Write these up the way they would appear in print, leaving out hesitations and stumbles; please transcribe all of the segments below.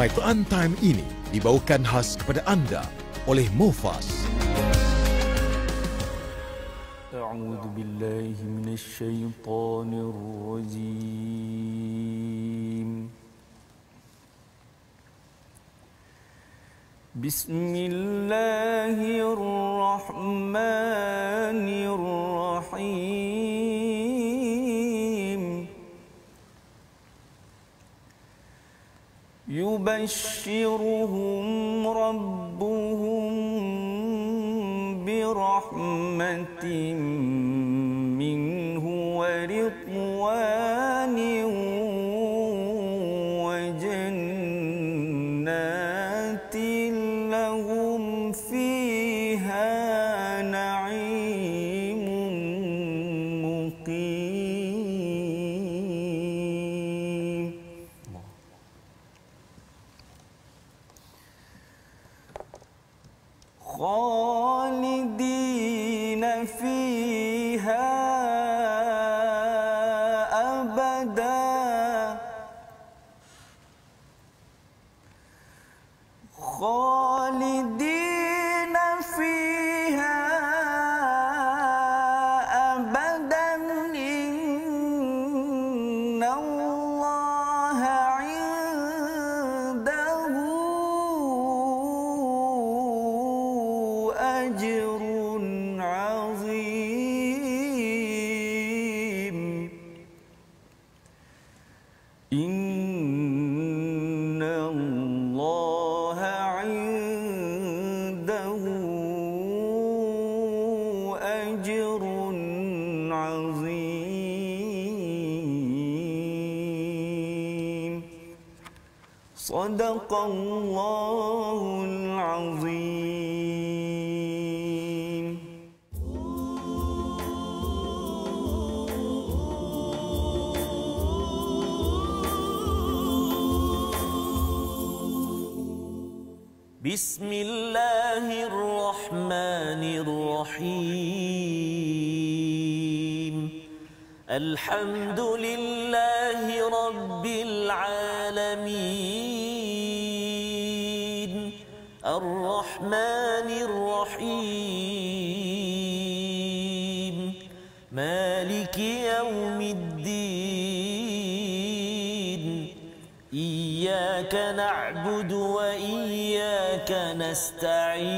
My Quran Time ini dibawakan khas kepada anda oleh Mofas. A'udzu billahi minasy syaithanir rajim. Bismillahirrahmanirrahim. Yubashshiruhum rabbuhum birahmatin minhu wa ridwanin wa jannatin lahum fiha na'imun muqim. Khalidina fiha abada. Khalidina fiha abadan. Innallaha 'indahu ajrun 'azim. Innallaha 'indahu ajrun 'azim. Sadaqallahul 'azim. Bismillahirrahmanirrahim. Alhamdulillahi rabbil alamin. Ar-Rahmanir Rahim. Maliki yaumiddin. Iyyaka na'budu wa iyyaka nasta'in.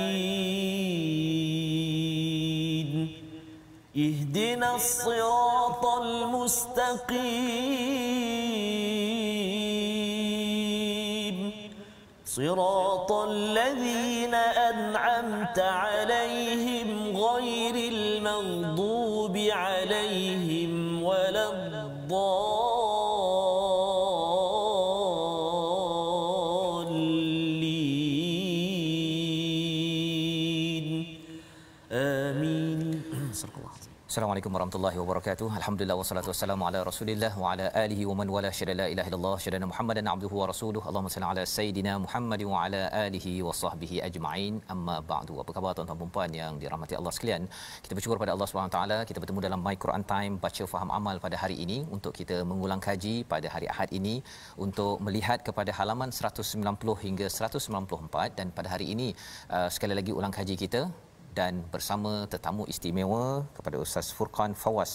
Ihdinas siratal mustaqim. Siratal ladzina an'amta 'alaihim ghairil maghdubi 'alaihim waladdallin. Amin. Assalamualaikum warahmatullahi wabarakatuh. Alhamdulillah wassalatu wassalamu ala Rasulillah wa ala alihi wa man wala syada la ilaha illallah syada Muhammadan abduhu wa rasuluhu. Allahumma salli ala sayidina Muhammad wa ala alihi wa sahbihi ajma'in. Amma ba'du. Apa khabar tuan-tuan dan puan yang dirahmati Allah sekalian? Kita bersyukur pada Allah Subhanahu taala kita bertemu dalam My Quran Time baca faham amal pada hari ini untuk kita mengulang kaji pada hari Ahad ini untuk melihat kepada halaman 190 hingga 194 dan pada hari ini sekali lagi ulang kaji kita dan bersama tetamu istimewa kepada Ustaz Furqan Fawaz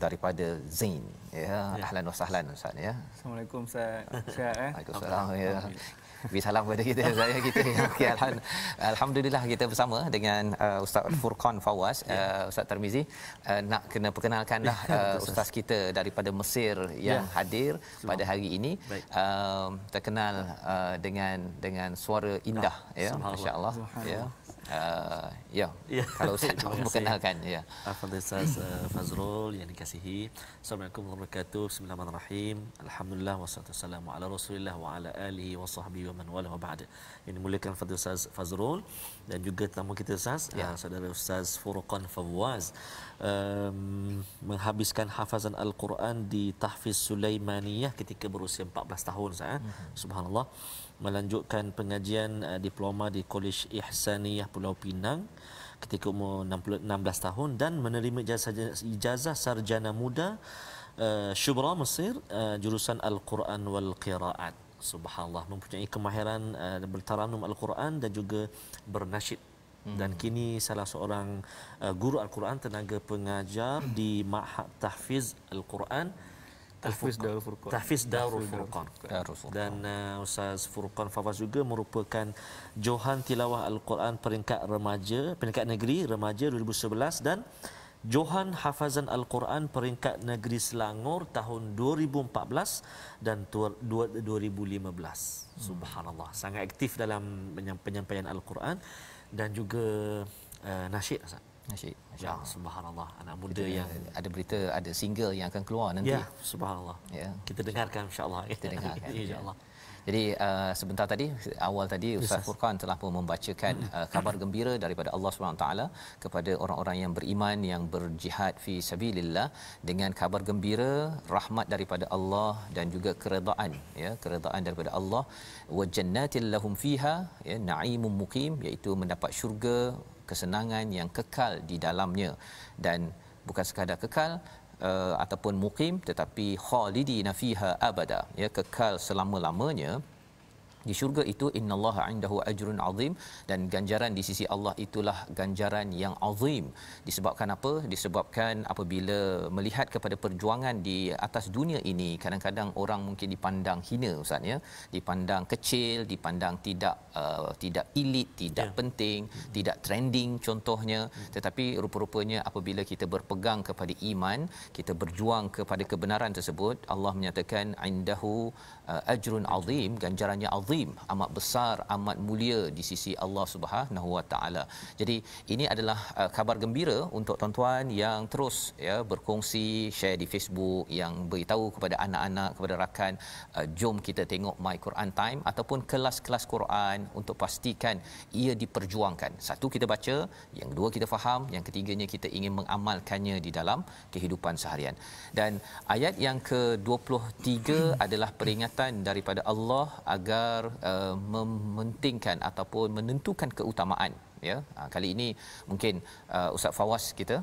daripada Zain. Ya, ahlan wa sahlan Ustaz ya. Assalamualaikum Ustaz. Sihat Waalaikumsalam ya. Beri salam kepada kita saya kita. Okey, alhamdulillah kita bersama dengan Ustaz Furqan Fawaz. Ustaz Tarmizi nak kena perkenalkanlah ustaz kita daripada Mesir yang hadir pada hari ini. Terkenal dengan suara indah ya, masya-Allah ya. Kalau Ustaz nak perkenalkan ya. Fadhil Ustaz Fazrul yang dikasihi. Assalamualaikum warahmatullahi wabarakatuh. Bismillahirrahmanirrahim. Alhamdulillah wassalatu wassalamu ala Rasulillah wa ala alihi wa sahbihi wa man wala wa ba'd. Ini dimuliakan Fadhil Ustaz Fazrul dan juga tetamu kita Ustaz, saudara Ustaz Furqan Fawaz. Menghabiskan hafazan Al-Quran di Tahfiz Sulaimaniyah ketika berusia 14 tahun Ustaz. Subhanallah. Melanjutkan pengajian diploma di Kolej Ihsaniyah Pulau Pinang ketika umur 16 tahun dan menerima ijazah sarjana muda Syubra Mesir jurusan Al-Quran wal Qiraat. subhanallah, mempunyai kemahiran bertaranum Al-Quran dan juga bernasyid. Dan kini salah seorang guru Al-Quran, tenaga pengajar di Ma'had Tahfiz Al-Quran Tahfiz Darul Furqan. Dan Ustaz Furqan Fawaz juga merupakan Johan Tilawah Al-Quran peringkat negeri remaja 2011 dan Johan Hafazan Al-Quran peringkat negeri Selangor tahun 2014 dan 2015. Subhanallah, sangat aktif dalam penyampaian Al-Quran dan juga nasyid, Ustaz. Nasyid. Ya, subhanallah, anak muda yang ada berita, ada single yang akan keluar nanti. Ya, subhanallah. Ya. Kita dengarkan insya-Allah. Kita dengarkan. Insya-Allah. Jadi sebentar tadi, awal tadi Ustaz Furqan telah pun membacakan kabar gembira daripada Allah SWT kepada orang-orang yang beriman yang berjihad fi sabilillah, dengan kabar gembira rahmat daripada Allah dan juga keredaan, ya, keredaan daripada Allah. Wa jannatil lahum fiha, ya, na'imun muqim, iaitu mendapat syurga, kesenangan yang kekal di dalamnya, dan bukan sekadar kekal ataupun muqim, tetapi khalidina fiha abada, ya, kekal selama-lamanya di syurga itu. Innallaha indahu ajrun azim, dan ganjaran di sisi Allah itulah ganjaran yang azim. Disebabkan apa? Disebabkan apabila melihat kepada perjuangan di atas dunia ini, kadang-kadang orang mungkin dipandang hina, Ustaz, ya, dipandang kecil, dipandang tidak elit, tidak penting, tidak trending contohnya. Tetapi rupa-rupanya apabila kita berpegang kepada iman, kita berjuang kepada kebenaran tersebut, Allah menyatakan indahu ajrun azim, ganjarannya azim, amat besar, amat mulia di sisi Allah Subhanahu Wa Taala. Jadi ini adalah kabar gembira untuk tuan-tuan yang terus, ya, berkongsi, share di Facebook, yang beritahu kepada anak-anak, kepada rakan, jom kita tengok My Quran Time ataupun kelas-kelas Quran, untuk pastikan ia diperjuangkan. Satu, kita baca; yang kedua, kita faham; yang ketiganya, kita ingin mengamalkannya di dalam kehidupan seharian. Dan ayat yang ke-23 adalah peringatan daripada Allah agar mementingkan ataupun menentukan keutamaan, ya. Kali ini mungkin Ustaz Fawaz kita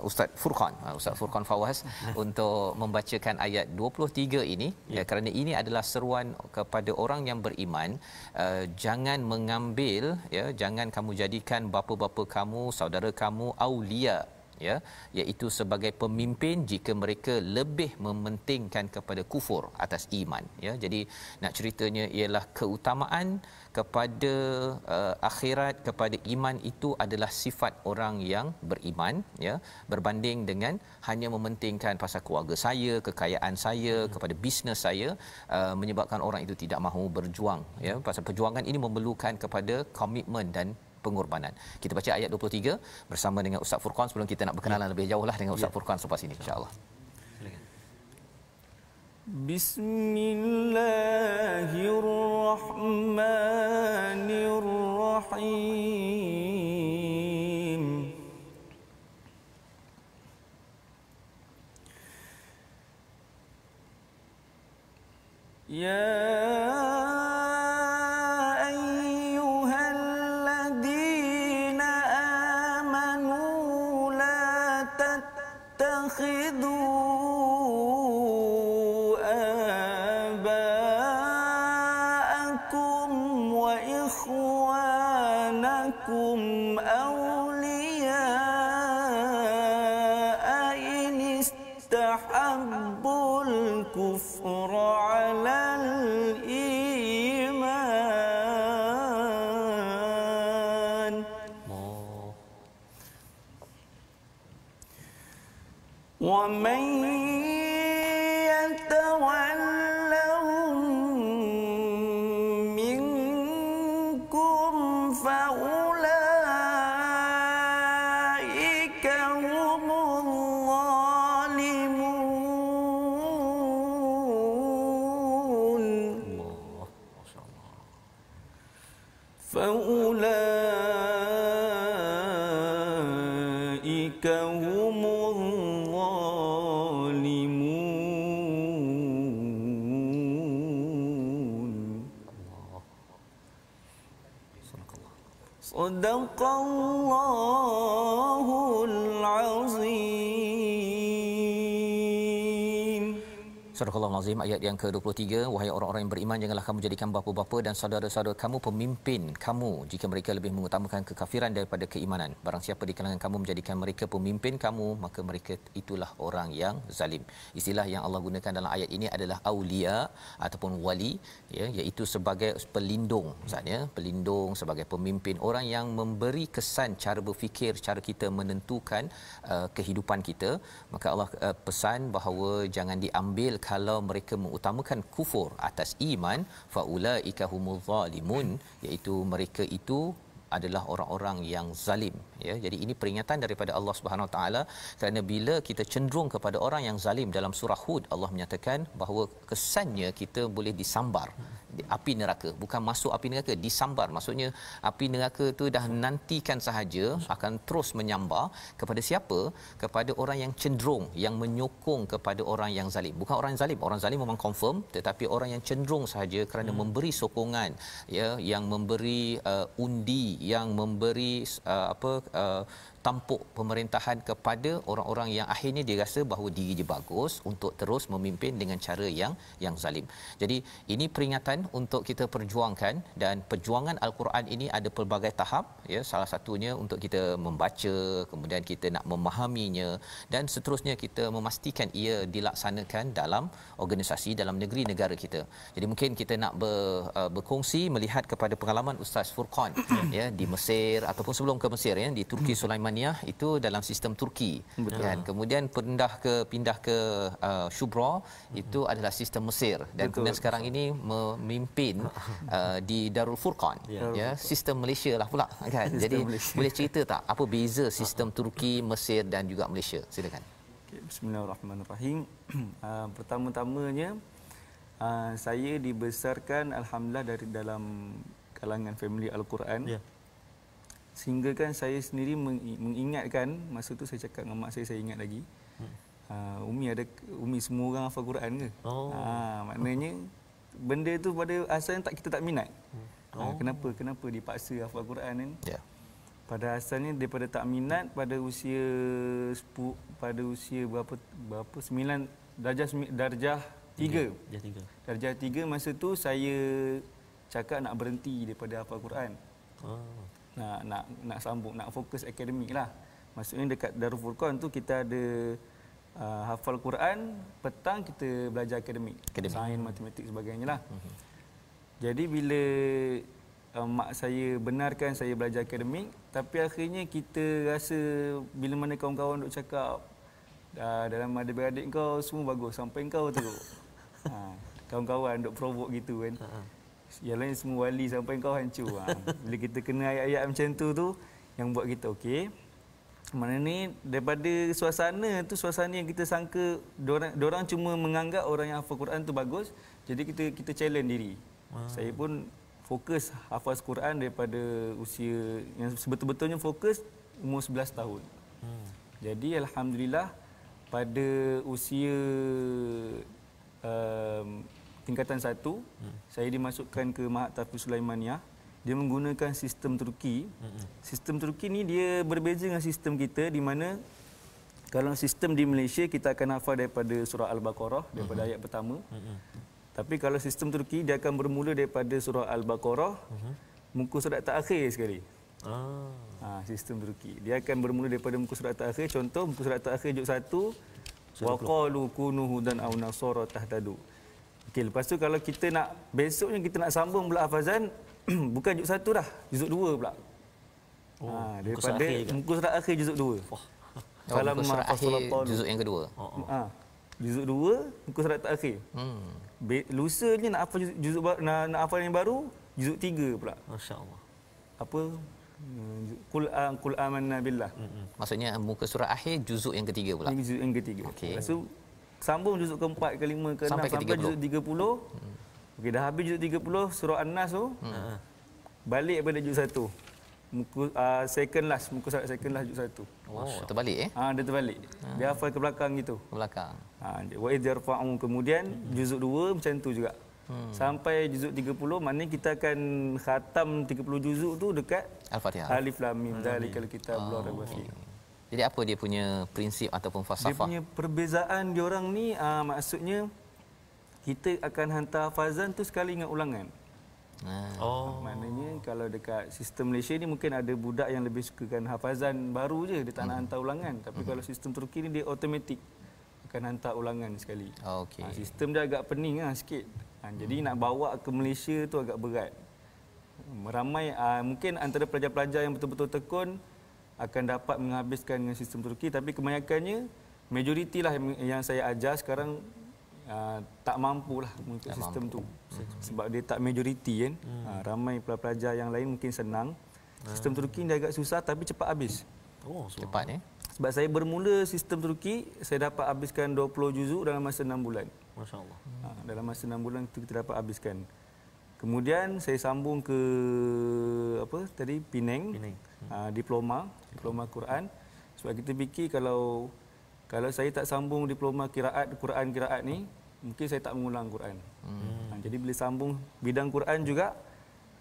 Ustaz Furqan Fawaz untuk membacakan ayat 23 ini, ya, kerana ini adalah seruan kepada orang yang beriman. Jangan mengambil, ya, jangan kamu jadikan bapa-bapa kamu, saudara kamu aulia, ya, iaitu sebagai pemimpin jika mereka lebih mementingkan kepada kufur atas iman, ya. Jadi nak ceritanya ialah keutamaan kepada akhirat, kepada iman itu adalah sifat orang yang beriman, ya, berbanding dengan hanya mementingkan pasal keluarga saya, kekayaan saya, kepada bisnes saya, menyebabkan orang itu tidak mahu berjuang, ya. Pasal perjuangan ini memerlukan kepada komitmen dan pengorbanan. Kita baca ayat 23 bersama dengan Ustaz Furqan sebelum kita nak berkenalan lebih jauhlah dengan Ustaz Furqan selepas ini, insya-Allah. Bismillahirrahmanirrahim. Ya الكفر على الإيمان ومن يتولهم منكم فأولئك هم فأولئك هم الظالمون. صدق الله العظيم. Surah Al-Azim ayat yang ke-23, wahai orang-orang yang beriman, janganlah kamu jadikan bapa-bapa dan saudara-saudara kamu pemimpin kamu jika mereka lebih mengutamakan kekafiran daripada keimanan. Barang siapa di kalangan kamu menjadikan mereka pemimpin kamu, maka mereka itulah orang yang zalim. Istilah yang Allah gunakan dalam ayat ini adalah aulia ataupun wali, ya, iaitu sebagai pelindung, maksudnya pelindung, sebagai pemimpin, orang yang memberi kesan cara berfikir, cara kita menentukan kehidupan kita. Maka Allah pesan bahawa jangan diambil kalau mereka mengutamakan kufur atas iman, faulaika humuz zalimun, iaitu mereka itu adalah orang-orang yang zalim, ya. Jadi ini peringatan daripada Allah Subhanahu Wa Taala, kerana bila kita cenderung kepada orang yang zalim, dalam surah Hud Allah menyatakan bahawa kesannya kita boleh disambar di api neraka, bukan masuk api neraka, disambar. Maksudnya api neraka tu dah nantikan sahaja, akan terus menyambar kepada siapa? Kepada orang yang cenderung, yang menyokong kepada orang yang zalim. Bukan orang yang zalim, orang zalim memang confirm, tetapi orang yang cenderung sahaja kerana memberi sokongan, ya, yang memberi undi, yang memberi tampuk pemerintahan kepada orang-orang yang akhirnya dia rasa bahawa diri dia bagus untuk terus memimpin dengan cara yang zalim. Jadi ini peringatan untuk kita perjuangkan, dan perjuangan Al-Quran ini ada pelbagai tahap, ya. Salah satunya untuk kita membaca, kemudian kita nak memahaminya, dan seterusnya kita memastikan ia dilaksanakan dalam organisasi, dalam negeri negara kita. Jadi mungkin kita nak berkongsi melihat kepada pengalaman Ustaz Furqan, ya, di Mesir ataupun sebelum ke Mesir, ya, di Turki Sulaimaniyah itu dalam sistem Turki, kan. Kemudian pindah ke Shubra itu adalah sistem Mesir, dan kemudian sekarang ini memimpin di Darul Furqan, ya, sistem Malaysia lah pula, kan. Jadi boleh cerita tak apa beza sistem Turki, Mesir dan juga Malaysia? Silakan. Okay, bismillahirrahmanirrahim. Pertama-tamanya saya dibesarkan alhamdulillah dari dalam kalangan family Al-Quran. Sehingga kan saya sendiri mengingatkan, masa tu saya cakap dengan mak saya ingat lagi. Umi semua orang hafal Quran ke? Maknanya benda tu pada asalnya kita tak minat. Kenapa dipaksa hafal Quran kan? Yeah. Pada asalnya daripada tak minat, pada usia berapa 9 darjah 3. Darjah 3 masa tu saya cakap nak berhenti daripada hafal Quran. Nak sambung, nak fokus akademik lah. Maksudnya dekat Darul Furqan tu kita ada hafal Quran, petang kita belajar akademik. Sains, matematik sebagainya lah. Jadi bila mak saya benarkan saya belajar akademik, tapi akhirnya kita rasa bila mana kawan-kawan duk cakap dalam adik-beradik kau semua bagus sampai kau teruk. Kawan-kawan duk provoke gitu kan. Yang lain semua wali sampai kau hancur. Bila kita kena ayat-ayat macam tu yang buat kita okey. Mana ni daripada suasana yang kita sangka diorang cuma menganggap orang yang hafal Quran tu bagus, jadi kita challenge diri. Saya pun fokus hafaz Quran daripada usia yang sebetul-betulnya fokus umur 11 tahun. Jadi alhamdulillah pada usia tingkatan 1 saya dimasukkan ke Mahat Tahfiz Sulaimaniyah. Dia menggunakan sistem Turki. Sistem Turki ni dia berbeza dengan sistem kita, di mana kalau sistem di Malaysia kita akan hafal daripada surah Al-Baqarah daripada ayat pertama. Tapi kalau sistem Turki dia akan bermula daripada surah Al-Baqarah muka surat terakhir sekali. Sistem Turki dia akan bermula daripada muka surat terakhir. Contoh muka surat terakhir juz 1, wa qalu kunu hudan aw nasara tahtadu. Okey, lepas tu kalau kita nak besoknya kita nak sambung pula hafazan bukan juz 1 dah, juz 2 pula. Daripada muka surat akhir juz 2. Kalau muka surat akhir juz yang kedua. Juz 2 muka surat terakhir. Lusanya nak hafal nak hafal yang baru juz 3 pula. Masya-Allah. Apa? Qul amanna billah. Maksudnya muka surat akhir juzuk yang ketiga pula. Juzuk yang ketiga. Okay. Lepas tu sambung juzuk ke-4, ke-5, ke-6 sampai juzuk 30. Okey, dah habis juzuk 30 surah An-Nas tu. Balik pada juz 1. Muka second last, muka surat second last juz 1. Terbalik dia terbalik. Dia hafal ke belakang gitu. Ke belakang. Wa idh yarfa'u, kemudian juzuk 2 macam tu juga. Sampai juzuk 30, maknanya kita akan khatam 30 juzuk tu dekat Al-Fatihah. Alif Lam Mim Zalikal Kitab la raiba fihi. Jadi apa dia punya prinsip ataupun falsafah? Dia punya perbezaan diorang ni maksudnya kita akan hantar hafazan tu sekali dengan ulangan. Oh. Maknanya kalau dekat sistem Malaysia ni mungkin ada budak yang lebih sukakan hafazan baru je, dia tak nak hantar ulangan. Tapi kalau sistem Turki ni dia automatik akan hantar ulangan sekali. Okey. Sistem dia agak pening sikit. Jadi nak bawa ke Malaysia tu agak berat. Ramai mungkin antara pelajar-pelajar yang betul-betul tekun akan dapat menghabiskan dengan sistem Turki, tapi kebanyakannya majoriti lah yang saya ajar sekarang tak mampulah untuk sistem tu. Sebab dia tak majoriti kan. Ramai pelajar yang lain mungkin senang. Sistem Turki ni agak susah tapi cepat habis. Oh, Cepat Sebab saya bermula sistem Turki, saya dapat habiskan 20 juzuk dalam masa 6 bulan. Masya-Allah. Dalam masa 6 bulan itu kita dapat habiskan. Kemudian saya sambung ke Penang. Diploma Quran. Sebab kita fikir kalau saya tak sambung diploma Quran kiraat ni, mungkin saya tak mengulang Quran. Jadi bila sambung bidang Quran juga,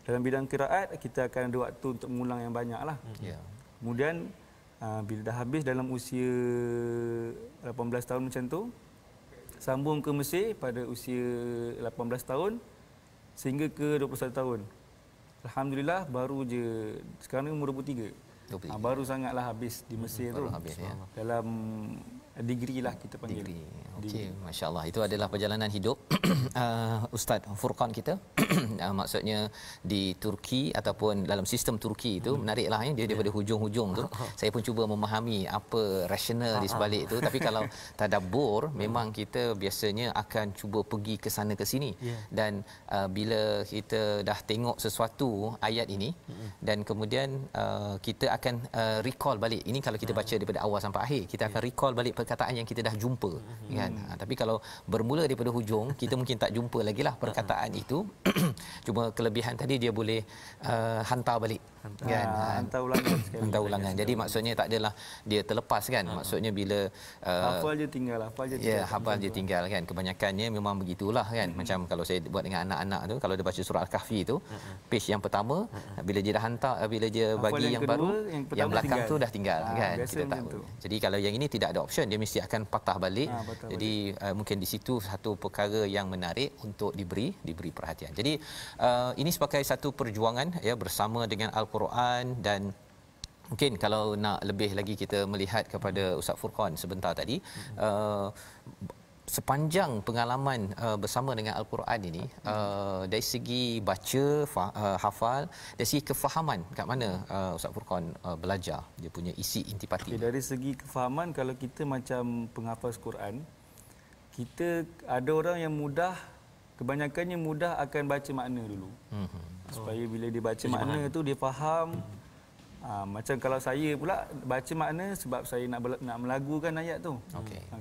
dalam bidang kiraat kita akan ada waktu untuk mengulang yang banyak lah. Kemudian bila dah habis dalam usia 18 tahun macam tu, sambung ke Mesir pada usia 18 tahun sehingga ke 21 tahun. Alhamdulillah baru je sekarang ni umur 23. Baru sangatlah habis di Mesir tu. Habis, ya. Dalam degree lah kita panggil. Okey, masya-Allah. Itu adalah perjalanan hidup Ustaz Furqan kita. Maksudnya di Turki ataupun dalam sistem Turki itu menariklah dia daripada hujung-hujung tu. Saya pun cuba memahami apa rasional di sebalik itu, tapi kalau tadabbur memang kita biasanya akan cuba pergi ke sana ke sini. Dan bila kita dah tengok sesuatu ayat ini dan kemudian kita akan recall balik. Ini kalau kita baca daripada awal sampai akhir, kita akan recall balik perkataan yang kita dah jumpa kan. Tapi kalau bermula daripada hujung, kita mungkin tak jumpa lagi lah perkataan itu. Cuma kelebihan tadi dia boleh hantar balik kan, hantar ulangan sekali. Hantar ulangan. Jadi maksudnya tak adalah dia terlepas kan. Maksudnya bila hafal je tinggal. hafal je tinggal kan. Kebanyakannya memang begitulah kan. Macam kalau saya buat dengan anak-anak tu, kalau dia baca surah Al-Kahfi tu, page yang pertama, bila dia dah hantar, bila dia bagi yang kedua, baru, yang belakang tinggal. tu dah tinggal kan. Kita tahu. Tu. Jadi kalau yang ini tidak ada option, dia mesti akan patah balik. Jadi mungkin di situ satu perkara yang menarik untuk diberi perhatian. Jadi ini sebagai satu perjuangan ya bersama dengan Al-Quran. Dan mungkin kalau nak lebih lagi kita melihat kepada Ustaz Furqan sebentar tadi, sepanjang pengalaman bersama dengan Al-Quran ini, dari segi baca, hafal, dari segi kefahaman, kat mana Ustaz Furqan belajar dia punya isi intipati? Dari segi kefahaman, kalau kita macam penghafaz Quran, kita ada orang yang kebanyakannya mudah akan baca makna dulu. Supaya bila dia baca makna tu dia faham. Macam kalau saya pula baca makna sebab saya nak melagukan ayat tu.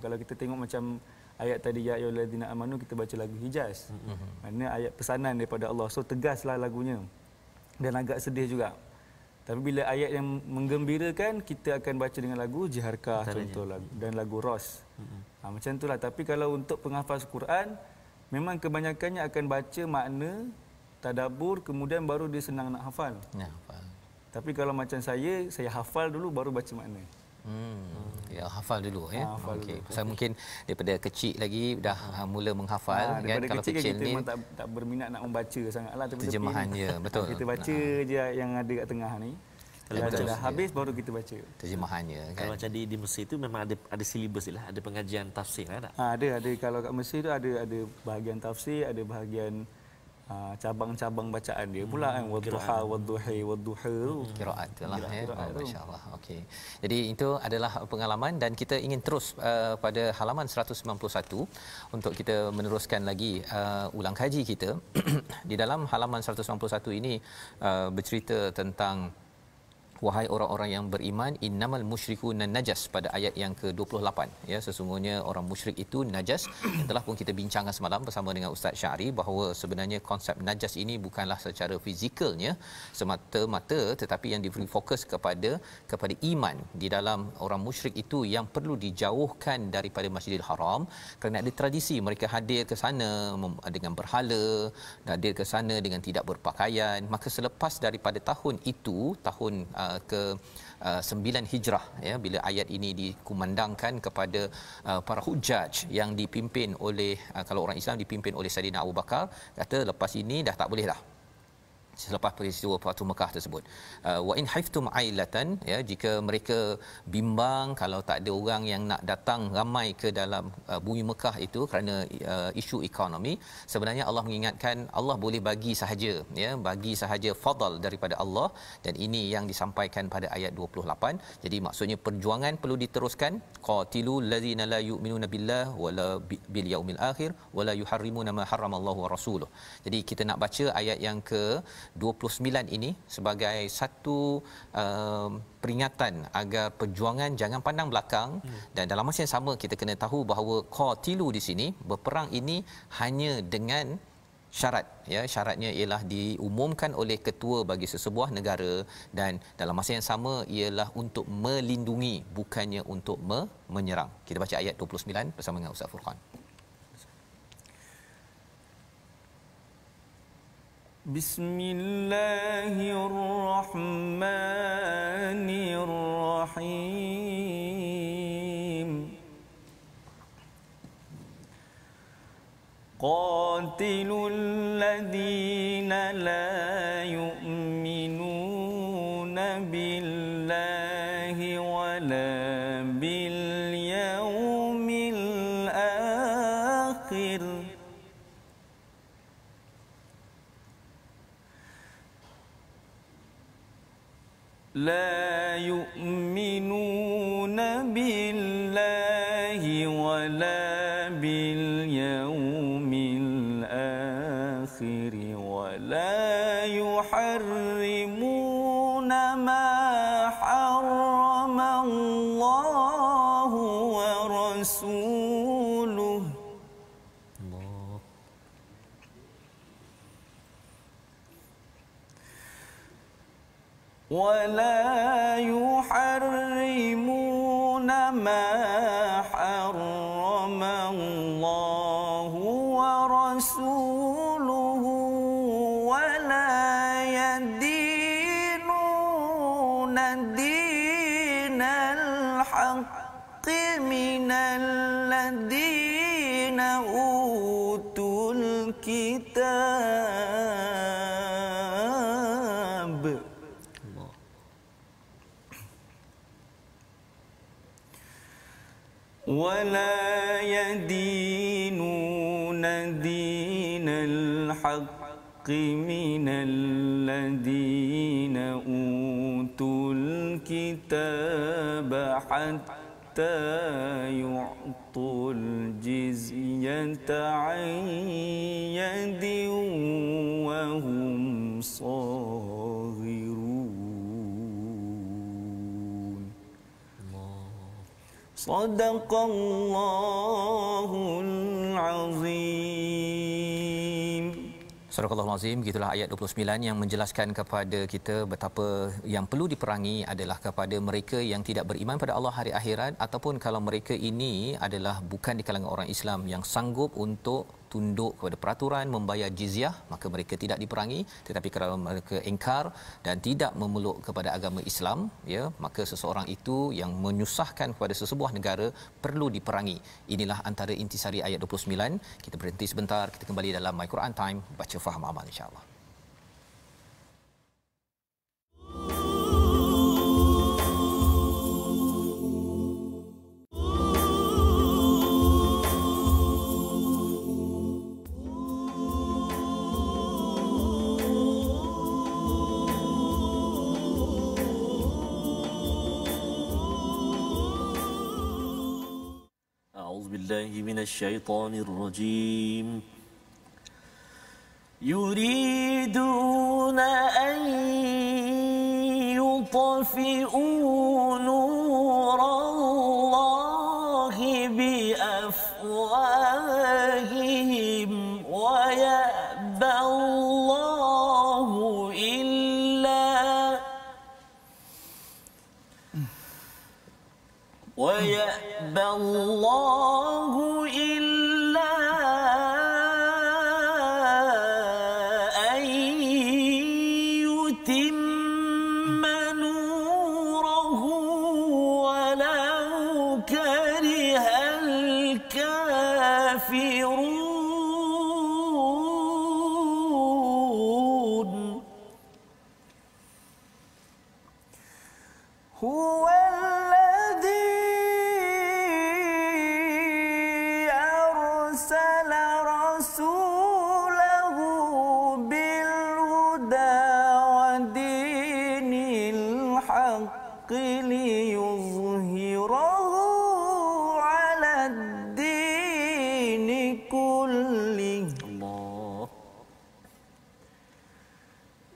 Kalau kita tengok macam ayat tadi ya ayyuhallazina amanu, kita baca lagu Hijaz. Maknanya ayat pesanan daripada Allah. So tegaslah lagunya. Dan agak sedih juga. Tapi bila ayat yang menggembirakan, kita akan baca dengan lagu Jiharkah contoh lagu, dan lagu Ros. Macam itulah. Tapi kalau untuk penghafaz Quran, memang kebanyakannya akan baca makna, tadabbur, kemudian baru dia senang nak hafal. Tapi kalau macam saya hafal dulu baru baca makna. Ya, hafal dulu ya. Okey. Pasal mungkin daripada kecil lagi dah mula menghafal kan. Kalau kecil kita ni memang tak berminat nak membaca sangatlah terjemahannya, betul. Kita baca je yang ada kat tengah ni. Kalau dah habis baru kita baca terjemahannya kan. Kalau macam di Mesir tu memang ada silibus lah, ada pengajian tafsir kan tak? Ada kalau kat Mesir tu ada bahagian tafsir, ada bahagian cabang-cabang bacaan dia pula kan, wadduha wadduhi wadduha tu Qiraat lah ya. Masya-Allah. Okey. Jadi itu adalah pengalaman dan kita ingin terus pada halaman 191 untuk kita meneruskan lagi ulang kaji kita. Di dalam halaman 191 ini bercerita tentang wahai orang-orang yang beriman, innamal musyrikuna najas, pada ayat yang ke-28 ya, sesungguhnya orang musyrik itu najas. Yang telah pun kita bincangkan semalam bersama dengan Ustaz Syari bahawa sebenarnya konsep najas ini bukanlah secara fizikalnya semata-mata, tetapi yang diberi fokus kepada iman. Di dalam orang musyrik itu yang perlu dijauhkan daripada Masjidil Haram kerana ada tradisi mereka hadir ke sana dengan berhala, hadir ke sana dengan tidak berpakaian. Maka selepas daripada tahun itu, tahun ke 9 Hijrah, ya, bila ayat ini dikumandangkan kepada para hujaj yang dipimpin oleh kalau orang Islam dipimpin oleh Saidina Abu Bakar, kata lepas ini dah tak boleh dah selepas peristiwa Fathu Mekah tersebut. Wa in haiftum ailatan, ya, jika mereka bimbang kalau tak ada orang yang nak datang ramai ke dalam bumi Mekah itu kerana isu ekonomi, sebenarnya Allah mengingatkan Allah boleh bagi sahaja, ya, bagi sahaja fadal daripada Allah, dan ini yang disampaikan pada ayat 28. Jadi maksudnya perjuangan perlu diteruskan. Qatilul ladzina la yu'minuna billah wala bil yaumil akhir wala yuharrimuna ma harramallahu wa rasuluh. Jadi kita nak baca ayat yang ke 29 ini sebagai satu peringatan agar perjuangan jangan pandang belakang, dan dalam masa yang sama kita kena tahu bahawa qatilu di sini, berperang ini hanya dengan syarat, ya, syaratnya ialah diumumkan oleh ketua bagi sesebuah negara, dan dalam masa yang sama ialah untuk melindungi, bukannya untuk menyerang. Kita baca ayat 29 bersama dengan Ustaz Furqan. Bismillahirrahmanirrahim. Qatilul ladzina la yu'minuna billahi wala bil yaumil akhir لا يؤمنون بالله ولا باليوم الآخر ولا يحرمون ما حرم الله ورسوله ولا يحرمون ما حرم الله ورسوله ولا يدينون دين الحق من الذين أوتوا الكتاب ولا يدينون دين الحق من الذين أوتوا الكتاب حتى يعطوا الجزية عن يد وهم صاغرون. صدق الله العظيم. Surah Al-Azim, gitulah ayat 29 yang menjelaskan kepada kita betapa yang perlu diperangi adalah kepada mereka yang tidak beriman pada Allah hari akhirat, ataupun kalau mereka ini adalah bukan di kalangan orang Islam yang sanggup untuk tunduk kepada peraturan, membayar jizyah, maka mereka tidak diperangi. Tetapi kalau mereka ingkar dan tidak memeluk kepada agama Islam, ya, maka seseorang itu yang menyusahkan kepada sesebuah negara perlu diperangi. Inilah antara intisari ayat 29. Kita berhenti sebentar, kita kembali dalam My Quran Time, baca faham amal insya-Allah. بالله من الشيطان الرجيم يريدون أن يطفئوا نور الله بأفواههم ويأبى الله إلا أن يتم نوره Huwallazi arsala rasulahu bil huda wa dinil haqqi liyuzhirahu 'ala ad-dini kullih. Allah.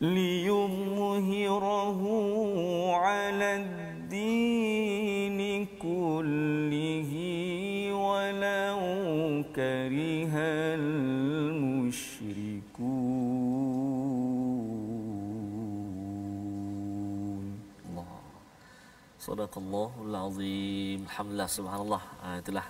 Liyuzhirahu 'ala ad-dini kullihi walau karihal musyrikun. Allah. Sadaqallahul azim. Alhamdulillah, subhanallah. Itulah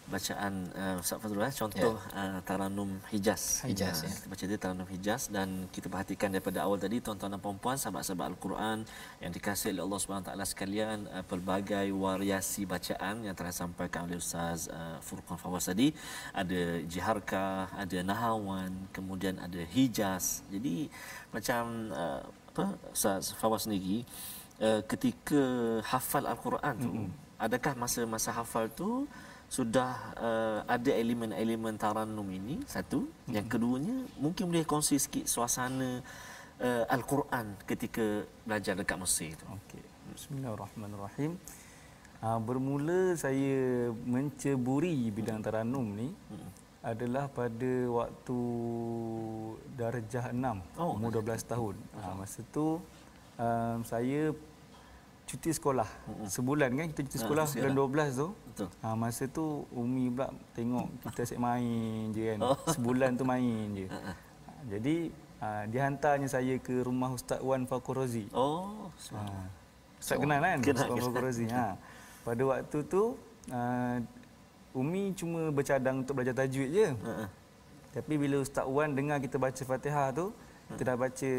bacaan Ustaz Fazrul, contoh Taranum Hijaz. Hijaz, ya. Kita baca dia Taranum Hijaz, dan kita perhatikan daripada awal tadi, tuan-tuan dan puan-puan, sahabat-sahabat Al-Quran yang dikasihi oleh Allah Subhanahu Wa Taala sekalian, pelbagai variasi bacaan yang telah disampaikan oleh Ustaz Furqan Fawaz tadi. Ada Jiharka, ada Nahawan, kemudian ada Hijaz. Jadi macam Ustaz Fawaz sendiri ketika hafal Al-Quran tu, adakah masa-masa hafal tu sudah ada elemen-elemen taranum ini? Satu. Yang keduanya, mungkin boleh kongsi sikit suasana Al-Quran ketika belajar dekat Mesir itu. Okey. Bismillahirrahmanirrahim. Bermula saya menceburi bidang taranum ni adalah pada waktu darjah 6, umur 12 tahun. Masa tu saya cuti sekolah. Sebulan kan kita cuti sekolah, bulan 12 tu. Betul. Masa tu Umi pula tengok kita asyik main je kan. Sebulan tu main je. Jadi dia hantarnya saya ke rumah Ustaz Wan Fakhur Razi. Oh, Ustaz kenal kan? Kenal, Ustaz Fakhur Razi. Pada waktu tu Umi cuma bercadang untuk belajar tajwid je. Tapi bila Ustaz Wan dengar kita baca Fatihah tu, kita dah baca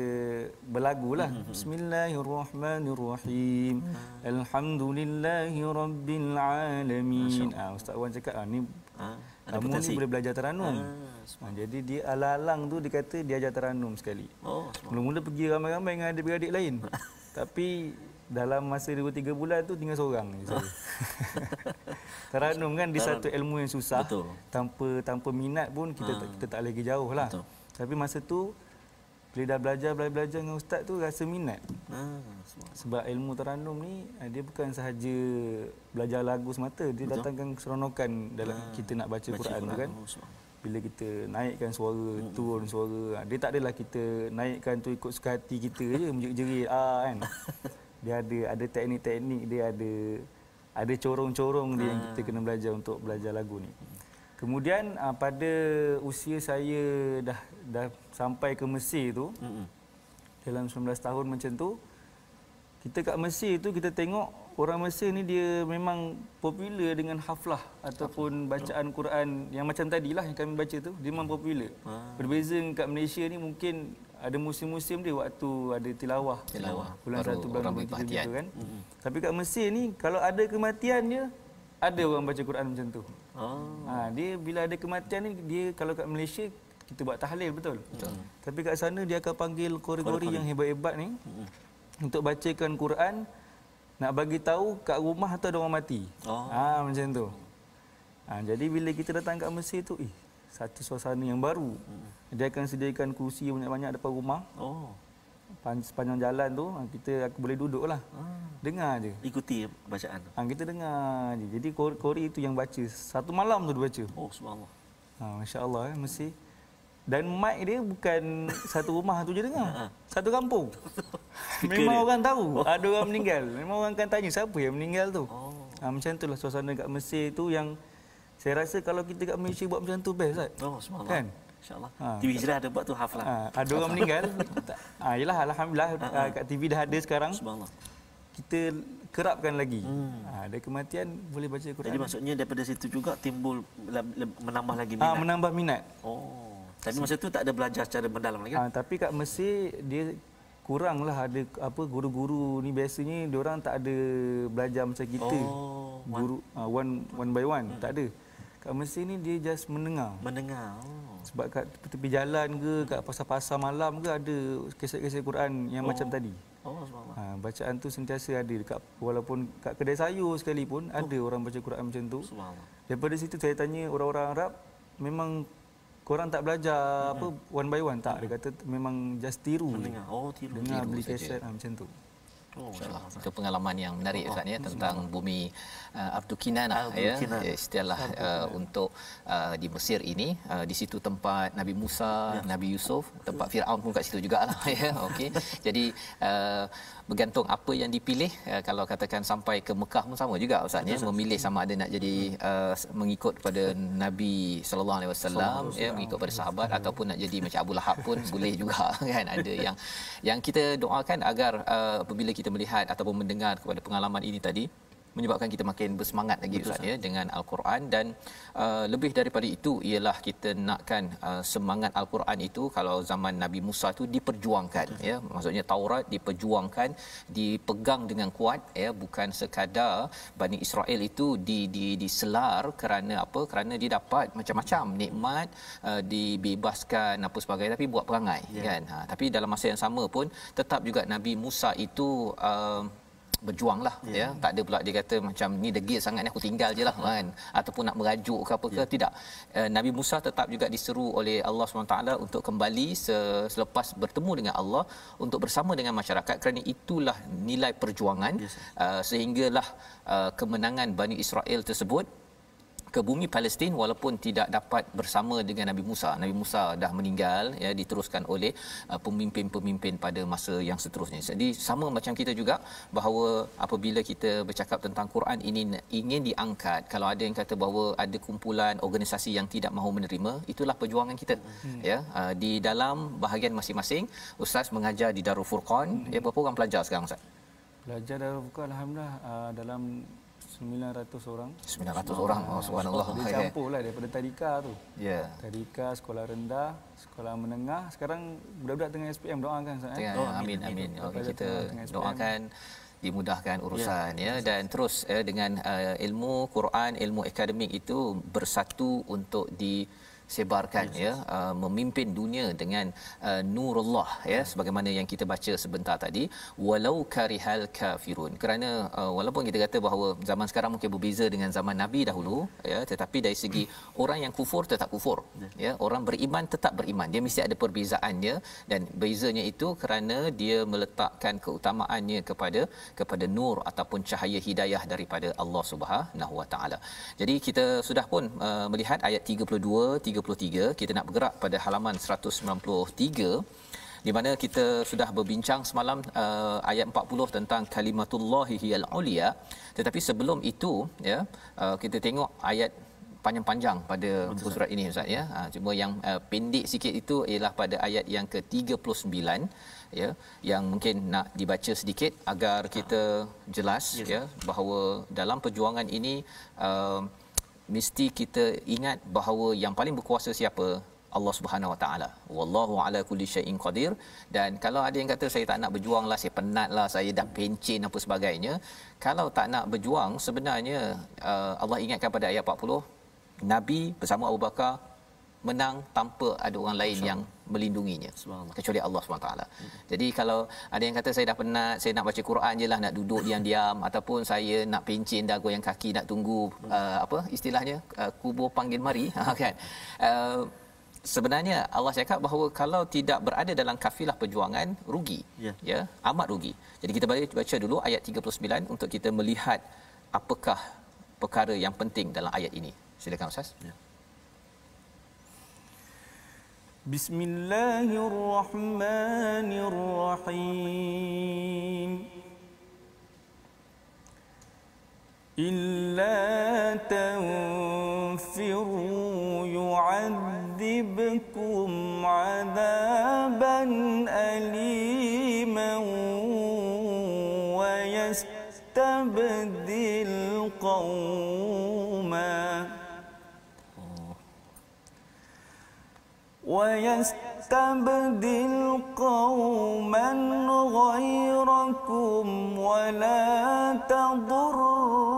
berlagu lah. Bismillahirrahmanirrahim. Alhamdulillahirabbil alamin. Ustaz Wan cakap ni kamu ni boleh belajar taranum. Jadi dia alang-alang tu dia kata dia ajar taranum sekali. Mula-mula pergi ramai-ramai dengan adik-beradik lain. Tapi dalam masa 2-3 bulan tu tinggal seorang je saya. Taranum kan di satu ilmu yang susah. Betul. Tanpa minat pun kita tak lagi jauh lah. Betul. Tapi masa tu bila dah belajar dengan ustaz tu rasa minat. Sebab ilmu taranum ni dia bukan sahaja belajar lagu semata, dia datangkan keseronokan dalam kita nak baca Quran tu kan. Bila kita naikkan suara, turun suara, dia tak adalah kita naikkan tu ikut suka hati kita je menjerit-jerit kan. Dia ada teknik-teknik, dia ada corong-corong dia yang kita kena belajar untuk belajar lagu ni. Kemudian pada usia saya dah sampai ke Mesir tu, dalam 19 tahun macam tu, kita kat Mesir tu kita tengok orang Mesir ni dia memang popular dengan haflah ataupun bacaan Quran yang macam tadilah yang kami baca tu, dia memang popular. Berbeza kat Malaysia ni mungkin ada musim-musim dia waktu ada tilawah. Bulan 1 bulan 2 gitu kan. Tapi kat Mesir ni kalau ada kematian dia, ada orang baca Quran macam tu. Dia bila ada kematian ni, dia kalau kat Malaysia kita buat tahlil betul. Tapi kat sana dia akan panggil qori-qori yang hebat-hebat ni untuk bacakan Quran, nak bagi tahu kat rumah tu ada orang mati. Macam tu. Jadi bila kita datang kat Mesir tu, satu suasana yang baru. Dia akan sediakan kursi banyak-banyak depan rumah. Sepanjang jalan tu aku boleh duduklah. Dengar je. Ikuti bacaan tu. Kita dengar je. Jadi qori itu yang baca. Satu malam tu dia baca. Subhanallah. Masya-Allah Mesir. Dan mic dia bukan satu rumah tu je dengar. Satu kampung. Memang orang tahu ada orang meninggal. Memang orang akan tanya siapa yang meninggal tu. Macam itulah suasana kat Mesir tu yang saya rasa kalau kita kat Malaysia buat macam tu best Ustaz. Subhanallah. Kan? InsyaAllah. TV Hijrah ada buat tu haflah. Ada orang meninggal. Yalah alhamdulillah kat TV dah ada sekarang. Subhanallah. Kita kerapkan lagi. Ada kematian boleh baca Quran. Jadi maksudnya daripada situ juga timbul menambah lagi minat. Menambah minat. Tapi masa tu tak ada belajar secara mendalam lagi kan? Tapi kat Mesir dia kuranglah ada guru-guru ni, biasanya dia orang tak ada belajar macam kita. Guru one by one tak ada. Kat Mesir ni dia just mendengar. Sebab kat tepi jalan ke, kat pasar-pasar malam ke ada kesek-kesek Quran yang macam tadi. Oh, subhanallah. Bacaan tu sentiasa ada dekat, walaupun kat kedai sayur sekalipun ada orang baca Quran macam tu. Subhanallah. Daripada situ saya tanya orang-orang Arab, memang korang tak belajar apa one by one tak? Dia kata memang just tiru. Mendengar. Oh, tiru. Dengar Tiru beli saja. kaset macam tu. Oh, InsyaAllah. Itu pengalaman yang menarik Ustaz ya, tentang bumi Ardu Kinanah ya, istilah untuk di Mesir ini, di situ tempat Nabi Musa, Nabi Yusuf, tempat Firaun pun kat situ jugalah ya. Okey. Jadi bergantung apa yang dipilih, kalau katakan sampai ke Mekah pun sama juga Ustaz ya, memilih sama ada nak jadi mengikut pada Nabi sallallahu alaihi wasallam ya, mengikut pada sahabat, ataupun nak jadi macam Abu Lahab pun boleh juga kan. Ada yang kita doakan agar apabila kita melihat ataupun mendengar kepada pengalaman ini tadi, menyebabkan kita makin bersemangat lagi Ustaz ya dengan Al-Quran. Dan lebih daripada itu ialah kita nakkan semangat Al-Quran itu kalau zaman Nabi Musa itu diperjuangkan ya, maksudnya Taurat diperjuangkan, dipegang dengan kuat ya, bukan sekadar Bani Israel itu diselar kerana apa, kerana dia dapat macam-macam nikmat, dibebaskan apa sebagainya, tapi buat perangai kan. Tapi dalam masa yang sama pun tetap juga Nabi Musa itu berjuanglah ya, tak ada pula dia kata macam ni degil sangat ni aku tinggal je lah kan, ataupun nak merajuk ke apa ke, tidak. Nabi Musa tetap juga diseru oleh Allah SWT untuk kembali selepas bertemu dengan Allah untuk bersama dengan masyarakat, kerana itulah nilai perjuangan sehinggalah kemenangan Bani Israel tersebut ke bumi Palestin, walaupun tidak dapat bersama dengan Nabi Musa. Nabi Musa dah meninggal ya, diteruskan oleh pemimpin-pemimpin pada masa yang seterusnya. Jadi sama macam kita juga, bahawa apabila kita bercakap tentang Quran ini ingin diangkat, kalau ada yang kata bahawa ada kumpulan organisasi yang tidak mahu menerima, itulah perjuangan kita ya. Di dalam bahagian masing-masing, ustaz mengajar di Darul Furqan ya, berapa orang pelajar sekarang ustaz? Pelajar Darul Furqan alhamdulillah dalam 900 orang. 900 orang. Oh subhanallah. Dia campurlah daripada tadika tu. Ya. Tadika, sekolah rendah, sekolah menengah. Sekarang budak-budak tengah SPM, doakan Ustaz. Amin amin. Okey, kita doakan dimudahkan urusan ya, dan terus dengan ilmu Quran, ilmu akademik itu bersatu untuk disebarkan ya, memimpin dunia dengan nurullah ya, sebagaimana yang kita baca sebentar tadi, walau karihal kafirun. Kerana walaupun kita kata bahawa zaman sekarang mungkin berbeza dengan zaman Nabi dahulu ya, tetapi dari segi orang yang kufur tetap kufur ya, orang beriman tetap beriman. Dia mesti ada perbezaannya, dan bezanya itu kerana dia meletakkan keutamaannya kepada nur ataupun cahaya hidayah daripada Allah Subhanahu Wa Taala. Jadi kita sudah pun melihat ayat 32 33, kita nak bergerak pada halaman 193 di mana kita sudah berbincang semalam ayat 40 tentang kalimatullahi hiyal ulia. Tetapi sebelum itu ya, kita tengok ayat panjang-panjang pada buku surat ini Ustaz ya. Cuma yang pendek sikit itu ialah pada ayat yang ke-39 ya, yang mungkin nak dibaca sedikit agar kita jelas ya, bahawa dalam perjuangan ini mesti kita ingat bahawa yang paling berkuasa siapa? Allah Subhanahu Wa Taala. Wallahu ala kulli syai'in qadir. Dan kalau ada yang kata saya tak nak berjuanglah, saya penatlah, saya dah pencen apa sebagainya. Kalau tak nak berjuang, sebenarnya Allah ingatkan pada ayat 40, Nabi bersama Abu Bakar menang tanpa ada orang lain yang melindunginya kecuali Allah SWT. Jadi kalau ada yang kata saya dah penat, saya nak baca Quran je lah, nak duduk diam-diam, ataupun saya nak pencen dah goyang kaki, nak tunggu apa istilahnya kubur panggil mari kan. Sebenarnya Allah cakap bahawa kalau tidak berada dalam kafilah perjuangan, rugi ya, amat rugi. Jadi kita baca dulu ayat 39 untuk kita melihat apakah perkara yang penting dalam ayat ini. Silakan Ustaz. Bismillahirrahmanirrahim. Illa tanfiru yu'adzibkum 'adaban aliman wa yastabdil qauman وَيَسْتَبْدِلْ قَوْمًا غَيْرَكُمْ وَلَا تَضُرُّوهُ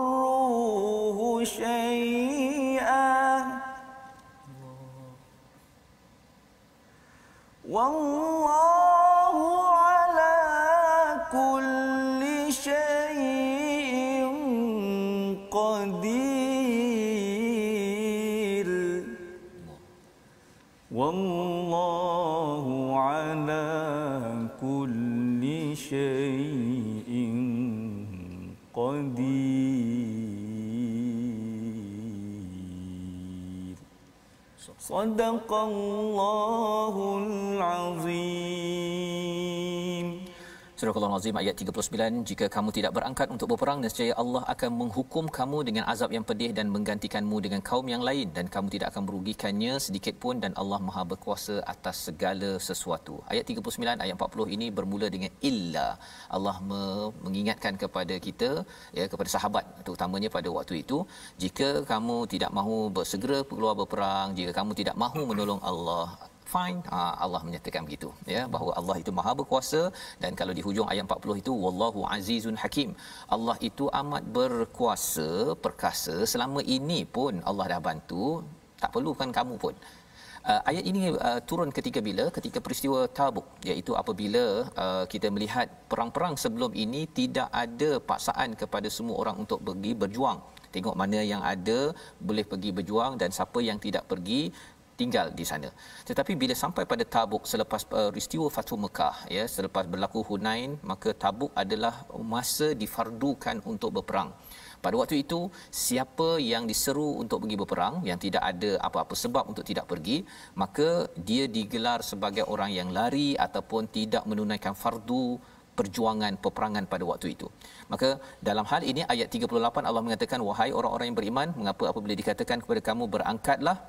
شَيْئًا وَاللَّهُ عَلَى wallahu ala kulli syai'in qadir. Sadaqallahul azim. Surah Al-Azim ayat 39, jika kamu tidak berangkat untuk berperang, nescaya Allah akan menghukum kamu dengan azab yang pedih dan menggantikanmu dengan kaum yang lain, dan kamu tidak akan merugikannya sedikit pun, dan Allah Maha berkuasa atas segala sesuatu. Ayat 39 ayat 40 ini bermula dengan illa. Allah mengingatkan kepada kita, ya, kepada sahabat terutamanya pada waktu itu, jika kamu tidak mahu bersegera keluar berperang, jika kamu tidak mahu menolong Allah, fine. Allah menyatakan begitu, ya, bahawa Allah itu Maha berkuasa, dan kalau di hujung ayat 40 itu wallahu azizun hakim. Allah itu amat berkuasa, perkasa. Selama ini pun Allah dah bantu, tak perlukan kamu pun. Ayat ini turun ketika peristiwa Tabuk, iaitu apabila kita melihat perang-perang sebelum ini tidak ada paksaan kepada semua orang untuk pergi berjuang. Tengok mana yang ada boleh pergi berjuang, dan siapa yang tidak pergi tinggal di sana. Tetapi bila sampai pada Tabuk, selepas peristiwa Fathu Mekah, ya, selepas berlaku Hunain, maka Tabuk adalah masa difardukan untuk berperang. Pada waktu itu, siapa yang diseru untuk pergi berperang, yang tidak ada apa-apa sebab untuk tidak pergi, maka dia digelar sebagai orang yang lari ataupun tidak menunaikan fardu perjuangan peperangan pada waktu itu. Maka dalam hal ini ayat 38 Allah mengatakan, wahai orang-orang yang beriman, mengapa apabila dikatakan kepada kamu berangkatlah,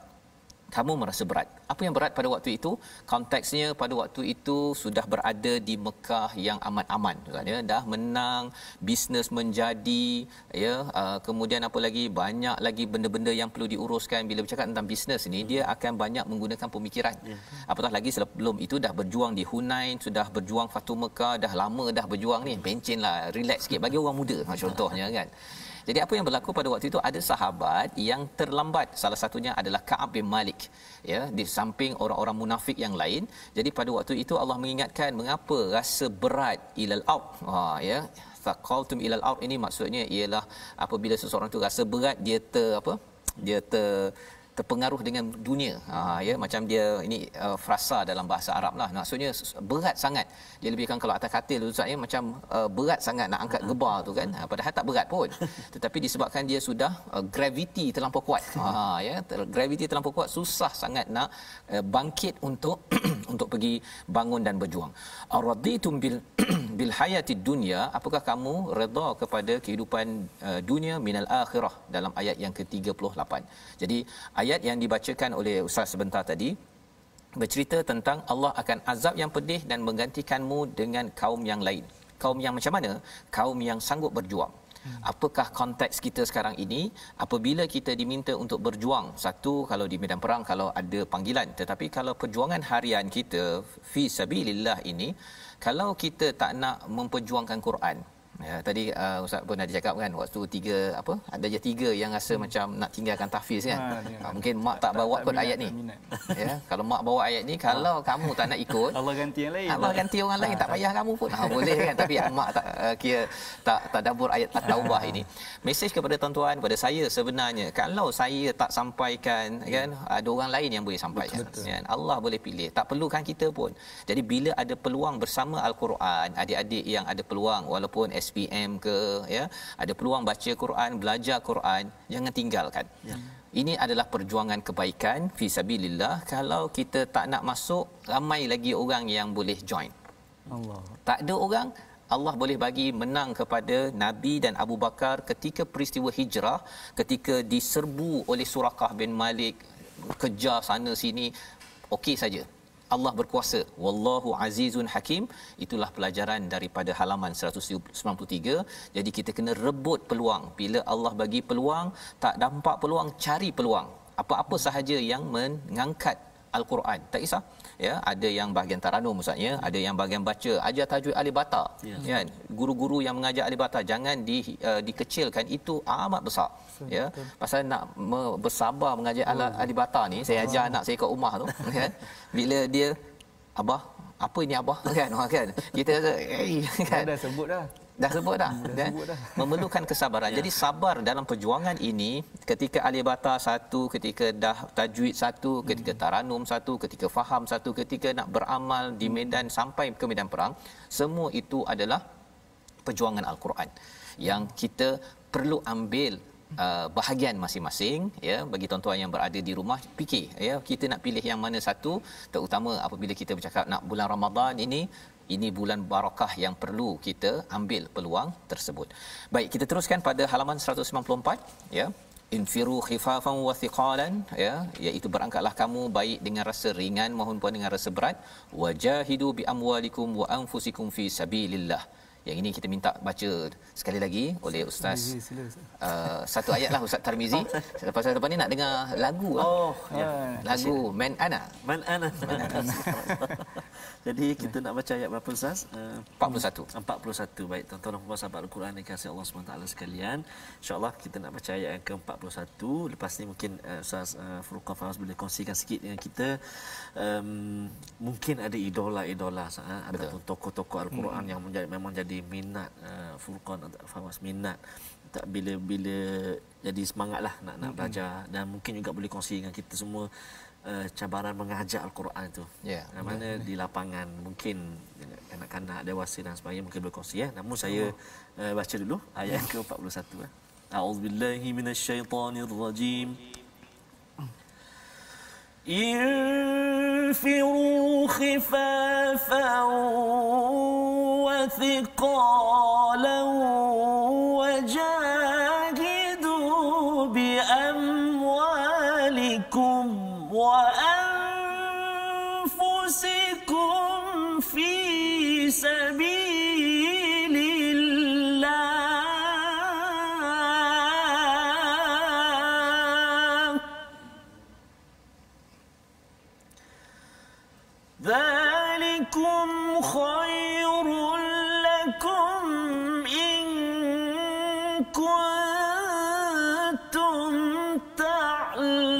kamu merasa berat. Apa yang berat pada waktu itu? Konteksnya pada waktu itu sudah berada di Mekah yang amat aman, ya, dah menang, bisnes menjadi, ya, kemudian apa lagi, banyak lagi benda-benda yang perlu diuruskan. Bila bercakap tentang bisnes ni, dia akan banyak menggunakan pemikiran. Apatah lagi sebelum itu dah berjuang di Hunain, sudah berjuang Fathu Mekah, dah lama dah berjuang ni, bencinlah, relax sikit bagi orang muda contohnya, kan. Jadi apa yang berlaku pada waktu itu, ada sahabat yang terlambat. Salah satunya adalah Ka'ab bin Malik, ya, di samping orang-orang munafik yang lain. Jadi pada waktu itu Allah mengingatkan mengapa rasa berat ilal ard, ya, thaqaltum ilal ard ini maksudnya ialah apabila seseorang tu rasa berat, dia terpengaruh dengan dunia, ya, macam dia ini frasa dalam bahasa Arab lah, maksudnya berat sangat. Dia lebihkan kalau atas katil tu Ustaz, ya, macam berat sangat nak angkat gebar tu, kan, padahal tak berat pun, tetapi disebabkan dia sudah graviti terlampau kuat, ya, graviti terlampau kuat, susah sangat nak bangkit untuk untuk pergi bangun dan berjuang. Araditum bil hayatid dunya, apakah kamu redha kepada kehidupan dunia minal akhirah, dalam ayat yang ke-38. Jadi ayat yang dibacakan oleh Ustaz sebentar tadi bercerita tentang Allah akan azab yang pedih dan menggantikanmu dengan kaum yang lain. Kaum yang macam mana? Kaum yang sanggup berjuang. Apakah konteks kita sekarang ini apabila kita diminta untuk berjuang? Satu, kalau di medan perang, kalau ada panggilan. Tetapi kalau perjuangan harian kita fi sabilillah ini, kalau kita tak nak memperjuangkan Quran, ya, tadi Ustaz pun ada cakap, kan, waktu ada je tiga yang rasa macam nak tinggalkan tahfiz, kan. Mungkin mak tak bawa pun ayat ni. Ya, kalau mak bawa ayat ni, kalau kamu tak nak ikut, Allah ganti yang lain. Allah ganti orang lain, tak payah kamu pun. Boleh, kan, tapi mak tak kira tak tadabbur ayat At-Taubah ini. Mesej kepada tuan-tuan, kepada saya sebenarnya, kalau saya tak sampaikan, kan, ada orang lain yang boleh sampaikan. Kan? Allah boleh pilih, tak perlukan kita pun. Jadi bila ada peluang bersama Al-Quran, adik-adik yang ada peluang walaupun SPM ke, ya, ada peluang baca Quran, belajar Quran, jangan tinggalkan. Ini adalah perjuangan kebaikan fi sabilillah. Kalau kita tak nak masuk, ramai lagi orang yang boleh join. Allah. Tak ada orang, Allah boleh bagi menang kepada Nabi dan Abu Bakar ketika peristiwa hijrah, ketika diserbu oleh Suraqah bin Malik, kejar sana sini, okey saja. Allah berkuasa. Wallahu azizun hakim. Itulah pelajaran daripada halaman 193. Jadi kita kena rebut peluang. Bila Allah bagi peluang, tak nampak peluang, cari peluang. Apa-apa sahaja yang mengangkat Al-Quran, tak kisah, ya, ada yang bahagian taranum maksudnya, ada yang bahagian baca, ajar tajwid alif bata, kan, guru-guru yang mengajar alif bata jangan dikecilkan, itu amat besar, ya. Pasal nak bersabar mengajar alif bata ni, saya ajar anak saya kat rumah tu, kan, bila dia abah, apa ini abah, kan, kita rasa kan, dah sebut dah. Dah sebut dah. sebut dah. Memerlukan kesabaran. Jadi sabar dalam perjuangan ini, ketika alibata satu, ketika dah tajwid satu, ketika taranum satu, ketika faham satu, ketika nak beramal di medan sampai ke medan perang, semua itu adalah perjuangan Al-Quran yang kita perlu ambil bahagian masing-masing. Ya, bagi tuan-tuan yang berada di rumah, fikir ya, kita nak pilih yang mana satu, terutama apabila kita bercakap nak bulan Ramadan ini bulan barakah yang perlu kita ambil peluang tersebut. Baik, kita teruskan pada halaman 194 ya. Infiru khifafan wa thiqalan, ya, iaitu berangkatlah kamu baik dengan rasa ringan maupun dengan rasa berat. Wajahidu bi amwalikum wa anfusikum fi sabilillah. Yang ini kita minta baca sekali lagi oleh Ustaz. Satu ayat lah Ustaz Tarmizi. Lepas ni nak dengar lagu. Lagu Man Ana. Jadi kita nak baca ayat berapa Ustaz? 41. 41. Baik, tuan-tuan dan puan sahabat Al-Quran yang kasih Allah SWT sekalian. InsyaAllah kita nak baca ayat yang ke-41. Lepas ni mungkin Ustaz Furqan Fawaz boleh kongsikan sikit dengan kita. Mungkin ada idola-idola ataupun tokoh-tokoh Al-Quran yang memang jadi minat Furqan Fawaz minat tak bila jadi semangatlah nak belajar, dan mungkin juga boleh kongsi dengan kita semua cabaran mengajar Al-Quran itu. Mana di lapangan mungkin kanak-kanak dewasa dan sebagainya mungkin berkongsi ya. Namun saya baca dulu ayat ke-41. A'udzubillahi minasyaitonirrajim. انفروا خفافا وثقالا وجاهدوا بأموالكم وأنفسكم في سبيل الله ذلكم خير لكم إن كنتم تعلمون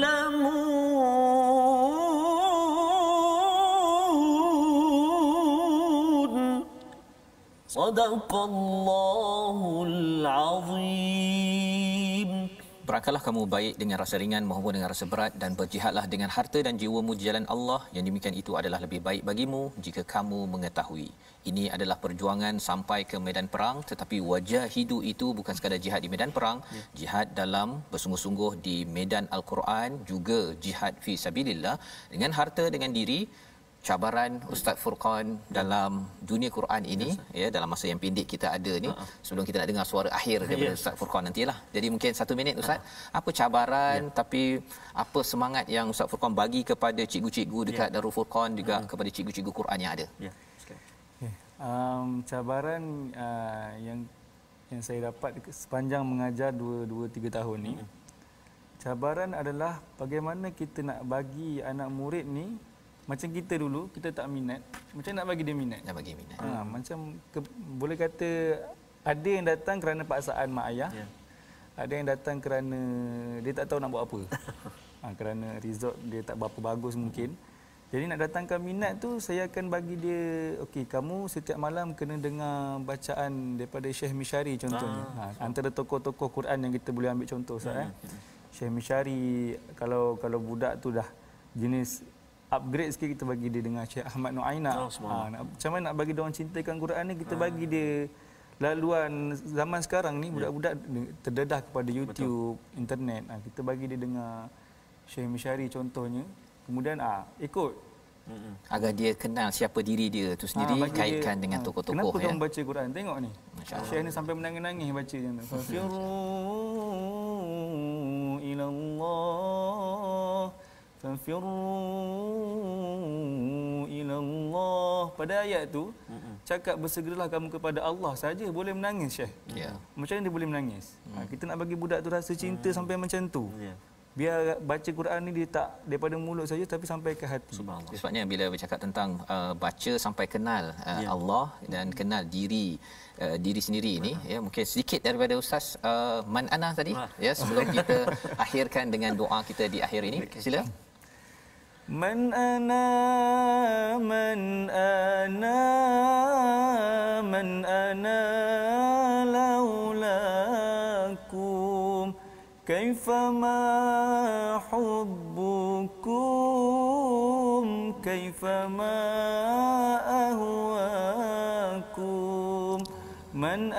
صدق الله العظيم. Berangkatlah kamu baik dengan rasa ringan maupun dengan rasa berat, dan berjihadlah dengan harta dan jiwamu di jalan Allah. Yang demikian itu adalah lebih baik bagimu jika kamu mengetahui. Ini adalah perjuangan sampai ke medan perang, tetapi wajahidu itu bukan sekadar jihad di medan perang, jihad dalam bersungguh-sungguh di medan Al-Quran, juga jihad fi sabilillah dengan harta, dengan diri. Cabaran Ustaz Furqan dalam dunia Quran ini, ya, dalam masa yang pendek kita ada ni, sebelum kita nak dengar suara akhir daripada Ustaz Furqan nantilah. Jadi mungkin 1 minit Ustaz, apa cabaran tapi apa semangat yang Ustaz Furqan bagi kepada cikgu-cikgu dekat Darul Furqan, juga kepada cikgu-cikgu Quran yang ada? Cabaran yang saya dapat sepanjang mengajar 2-3 tahun ni, cabaran adalah bagaimana kita nak bagi anak murid ni, macam kita dulu, kita tak minat, macam nak bagi dia minat. Nak bagi minat. Macam boleh kata ada yang datang kerana paksaan mak ayah. Ada yang datang kerana dia tak tahu nak buat apa. Kerana result dia tak berapa bagus mungkin. Jadi nak datangkan minat tu, saya akan bagi dia, okey, kamu setiap malam kena dengar bacaan daripada Syekh Mishari contohnya. Antara tokoh-tokoh Quran yang kita boleh ambil contoh Ustaz. Syekh Mishari, kalau budak tu dah jenis upgrade sikit, kita bagi dia dengan Syekh Ahmad Nu'aina. Macam mana nak bagi dia orang cintakan Quran ni, kita bagi dia laluan zaman sekarang ni, budak-budak terdedah kepada YouTube, internet. Kita bagi dia dengar Syekh Mishari contohnya. Kemudian ikut agar dia kenal siapa diri dia tu sendiri, kaitkan dengan tokoh-tokoh. Kenapa kamu baca Quran? Tengok ni, Syekh ni sampai menangis-nangis baca macam tu. Fafiru ila Allah, fafiru ila Allah. Pada ayat tu cakap bersegeralah kamu kepada Allah saja boleh menangis Syekh. Macam mana dia boleh menangis? Kita nak bagi budak tu rasa cinta sampai macam tu. Biar baca Quran ni dia tak daripada mulut saja tapi sampai ke hati. Subhanallah. Sebabnya bila bercakap tentang baca sampai kenal Allah dan kenal diri sendiri ini, ya, mungkin sedikit daripada Ustaz Man Ana tadi, ya, sebelum kita akhirkan dengan doa kita di akhir ini. Sila. Man ana man ana man ana كيفما حبكم كيفما أهواكم من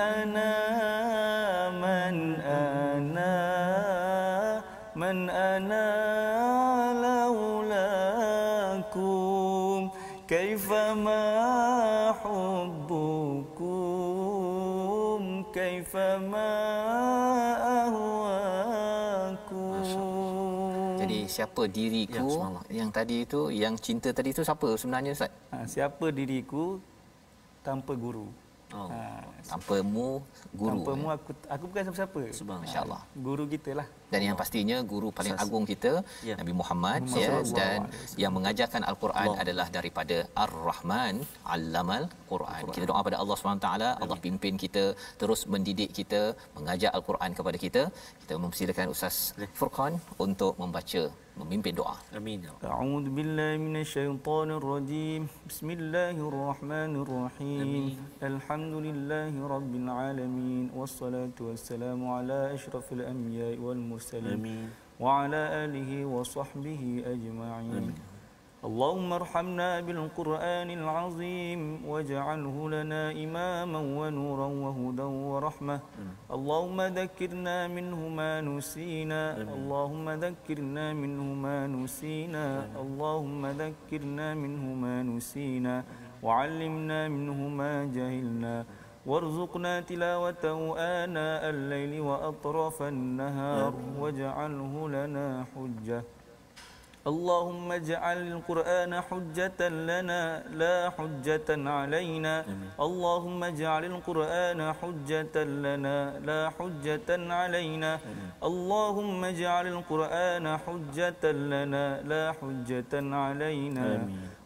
أنا لولاكم كيفما حبكم كيفما أهواكم. Jadi siapa diriku yang tadi itu, yang cinta tadi itu siapa sebenarnya Ustaz? Siapa diriku tanpa guru. Tanpamu guru. Tanpamu aku bukan siapa-siapa. Masya-Allah. Guru kita lah. Dan yang pastinya guru paling agung kita Nabi Muhammad dan yang mengajarkan al-Quran adalah daripada Ar-Rahman Allamal Quran. Kita doa pada Allah SWT, Allah pimpin kita, terus mendidik kita, mengajar al-Quran kepada kita. Kita mempersilakan Ustaz Furqan untuk membaca, memimpin doa. Amin. A'udzu billahi minasyaitonir rajim. Bismillahirrahmanirrahim. Alhamdulillahi rabbil alamin wassalatu wassalamu ala asyrafil anbiya'i wal mursalin wa ala alihi wa sahbihi ajma'in. اللهم ارحمنا بالقرآن العظيم واجعله لنا إماما ونورا وهدى ورحمة. اللهم ذكرنا منه ما نسينا. اللهم ذكرنا منه ما نسينا. اللهم ذكرنا منه ما نسينا وعلمنا منه ما جهلنا وارزقنا تلاوته آناء الليل وأطراف النهار واجعله لنا حجة. اللهم اجعل القرآن حجة لنا لا حجة علينا. اللهم اجعل القرآن حجة لنا لا حجة علينا. اللهم اجعل القرآن حجة لنا لا حجة علينا.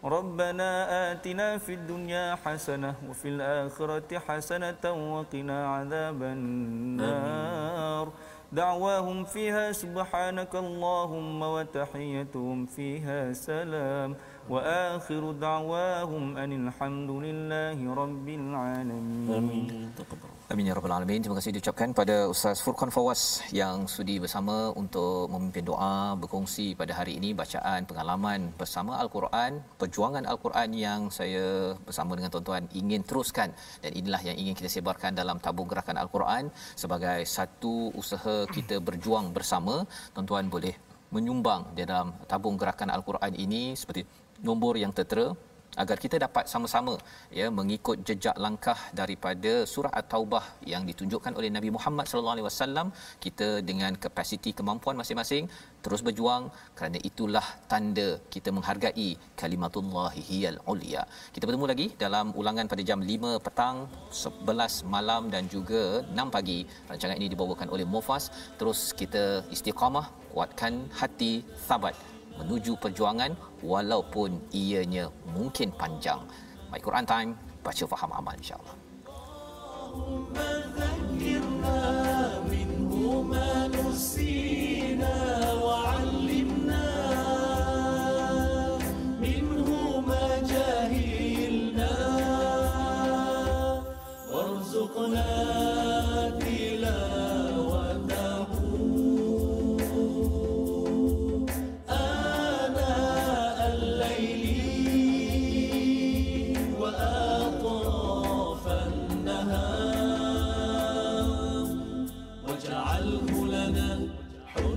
ربنا آتنا في الدنيا حسنة وفي الآخرة حسنة وقنا عذاب النار. دعواهم فيها سبحانك اللهم وتحيتهم فيها سلام وآخر دعواهم أن الحمد لله رب العالمين. Amin ya rabbal alamin. Terima kasih diucapkan pada Ustaz Furqan Fawaz yang sudi bersama untuk memimpin doa, berkongsi pada hari ini bacaan pengalaman bersama Al-Quran, perjuangan Al-Quran yang saya bersama dengan tuan-tuan ingin teruskan, dan inilah yang ingin kita sebarkan dalam tabung gerakan Al-Quran sebagai satu usaha kita berjuang bersama. Tuan-tuan boleh menyumbang dalam tabung gerakan Al-Quran ini seperti nombor yang tertera, agar kita dapat sama-sama mengikut jejak langkah daripada surah At-Taubah yang ditunjukkan oleh Nabi Muhammad sallallahu alaihi wasallam. Kita dengan kapasiti kemampuan masing-masing terus berjuang, kerana itulah tanda kita menghargai kalimatullahi hiyal ulia. Kita bertemu lagi dalam ulangan pada jam 5 petang, 11 malam dan juga 6 pagi. Rancangan ini dibawakan oleh Mufas. Terus kita istiqamah, kuatkan hati, sabat menuju perjuangan walaupun ianya mungkin panjang. My Quran Time, baca faham amal insya-Allah. Allahumma dhakkirna minhu ma nusina wa 'allimna minhu ma jahilna warzuqna حجة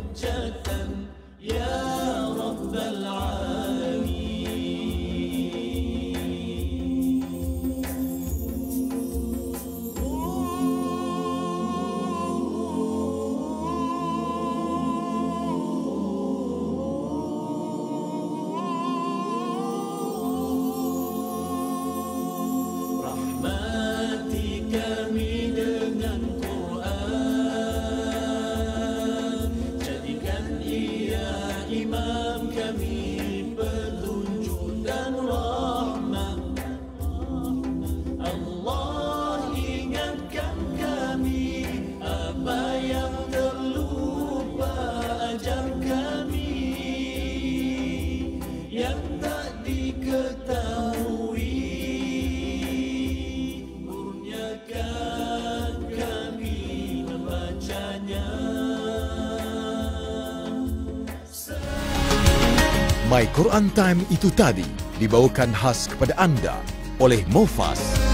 My Quran Time itu tadi dibawakan khas kepada anda oleh Mofas.